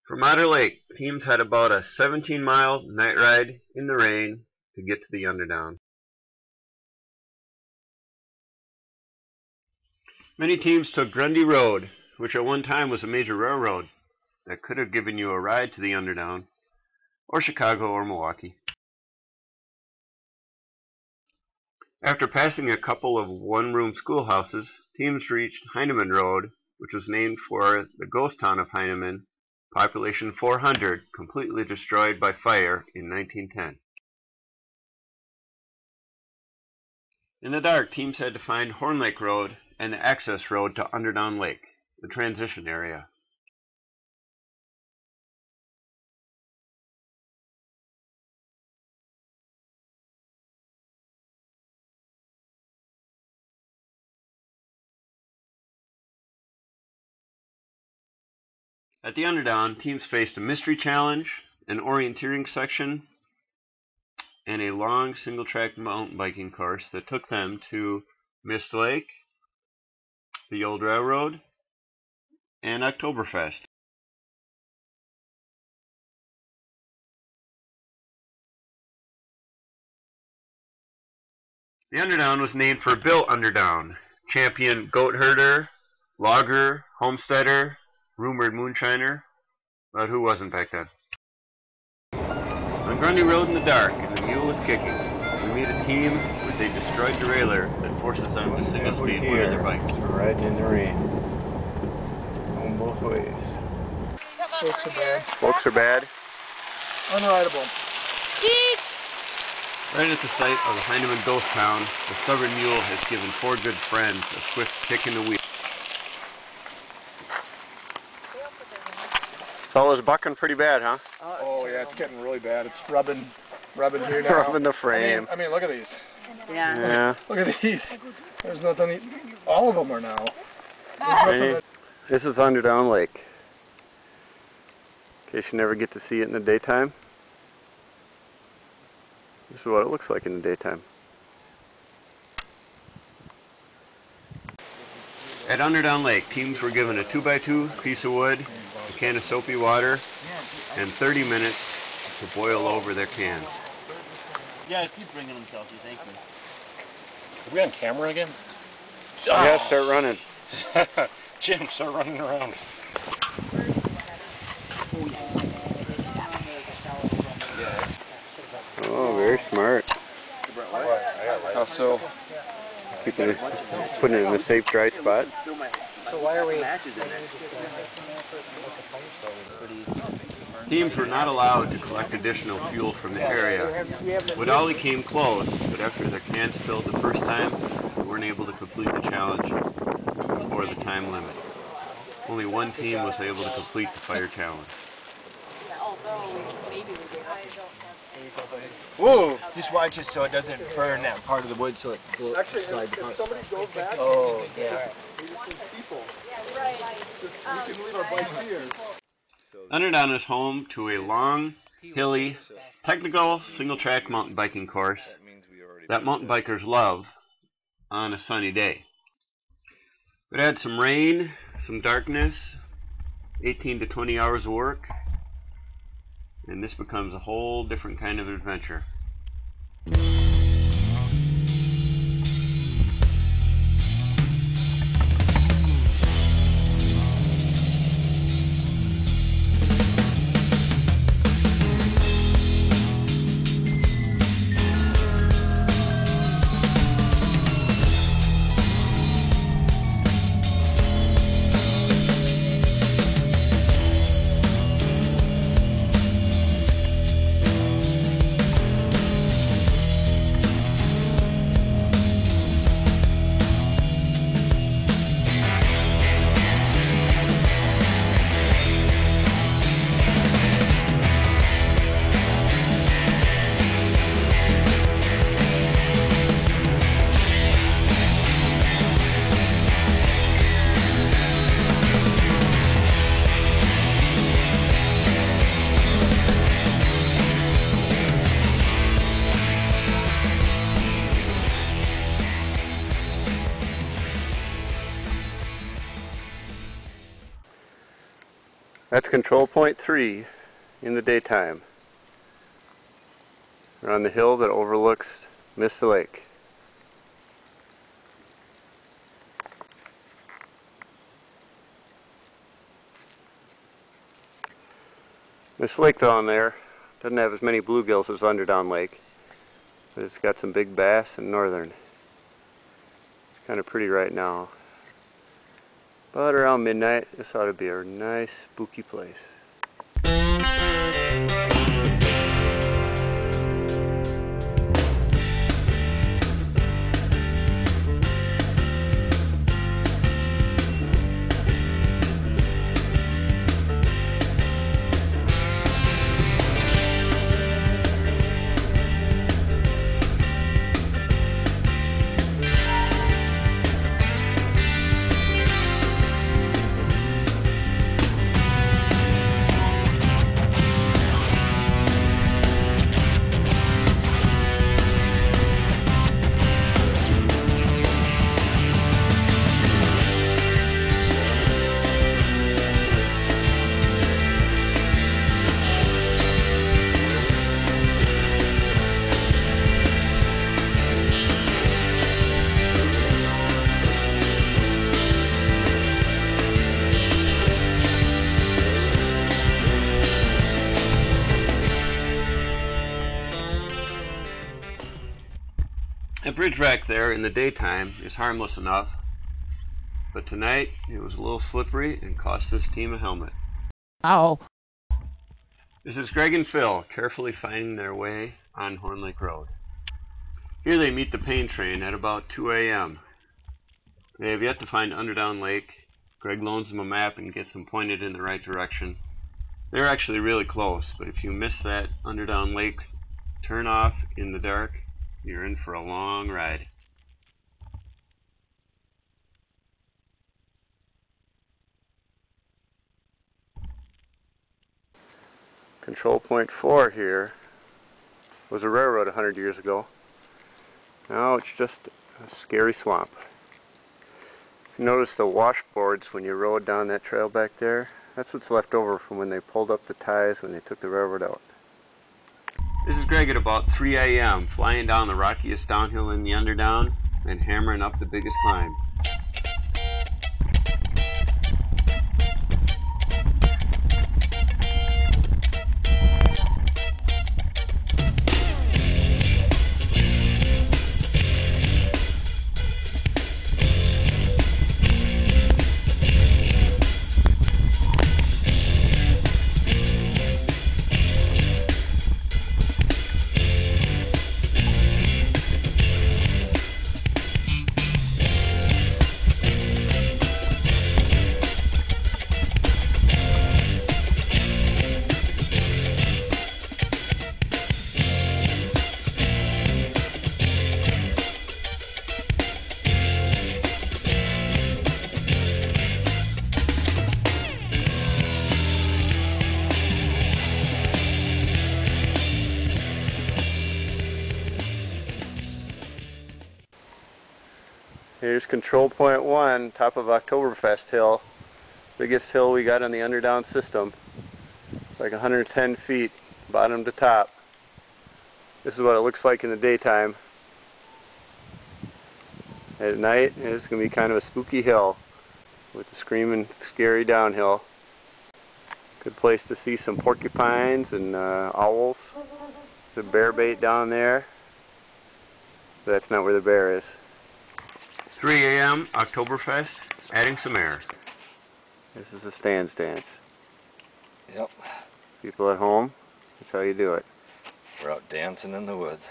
From Otter Lake, teams had about a 17-mile night ride in the rain to get to the Underdown. Many teams took Grundy Road, which at one time was a major railroad that could have given you a ride to the Underdown, or Chicago or Milwaukee. After passing a couple of one-room schoolhouses, teams reached Heineman Road, which was named for the ghost town of Heineman, population 400, completely destroyed by fire in 1910. In the dark, teams had to find Horn Lake Road and the access road to Underdown Lake, the transition area. At the Underdown, teams faced a mystery challenge, an orienteering section, and a long single-track mountain biking course that took them to Mist Lake, the Old Railroad, and Oktoberfest. The Underdown was named for Bill Underdown, champion goat herder, logger, homesteader, rumored moonshiner, but who wasn't back then? On Grundy Road in the dark, and the mule was kicking, we meet a team with a destroyed derailleur that forces them to single speed one of their bikes. So we're riding in the rain. Going both ways. Spokes are bad. Spokes are bad. Unrideable. Eat! Right at the site of the Heineman ghost town, the stubborn mule has given four good friends a swift kick in the wheel. So it's bucking pretty bad, huh? Oh yeah, it's getting really bad. It's rubbing here now. Rubbing the frame. I mean, look at these. Yeah. Look at these. There's nothing. All of them are now. This is Underdown Lake. In case you never get to see it in the daytime. This is what it looks like in the daytime. At Underdown Lake, teams were given a 2x2 piece of wood, a can of soapy water, and 30 minutes to boil over their cans. Yeah, keep bringing them, Chelsea. Thank you. Are we on camera again? Yeah, start running. Jim, start running around. Oh, very smart. How so? Putting it in a safe, dry spot. So why are we... Teams were not allowed to collect additional fuel from the area. Woodolly came close, but after their cans filled the first time, they weren't able to complete the challenge before the time limit. Only one team was able to complete the fire challenge. Whoa! Just watch it so it doesn't burn that part of the wood, so it slides apart. Oh, yeah. Underdown is home to a long, hilly, technical single-track mountain biking course that mountain bikers love on a sunny day. It had some rain, some darkness, 18 to 20 hours of work, and this becomes a whole different kind of adventure. That's control point 3 in the daytime. We're on the hill that overlooks Mist Lake. This lake down there doesn't have as many bluegills as Underdown Lake, but it's got some big bass and northern. It's kind of pretty right now. But around midnight, this ought to be a nice spooky place. That bridge rack there in the daytime is harmless enough, but tonight it was a little slippery and cost this team a helmet. Ow. This is Greg and Phil carefully finding their way on Horn Lake Road. Here they meet the pain train at about 2 a.m. They have yet to find Underdown Lake. Greg loans them a map and gets them pointed in the right direction. They're actually really close, but if you miss that Underdown Lake turn off in the dark, you're in for a long ride. Control point 4 here was a railroad 100 years ago. Now it's just a scary swamp. If you notice the washboards when you rode down that trail back there, that's what's left over from when they pulled up the ties when they took the railroad out. This is Greg at about 3 a.m. flying down the rockiest downhill in the Underdown and hammering up the biggest climb. Here's control point 1, top of Oktoberfest Hill. Biggest hill we got on the Underdown system. It's like 110 feet, bottom to top. This is what it looks like in the daytime. At night, it's going to be kind of a spooky hill with the screaming, scary downhill. Good place to see some porcupines and owls. There's a bear bait down there. But that's not where the bear is. 3 a.m. Oktoberfest, adding some air. This is a stand stance. Yep. People at home, that's how you do it. We're out dancing in the woods.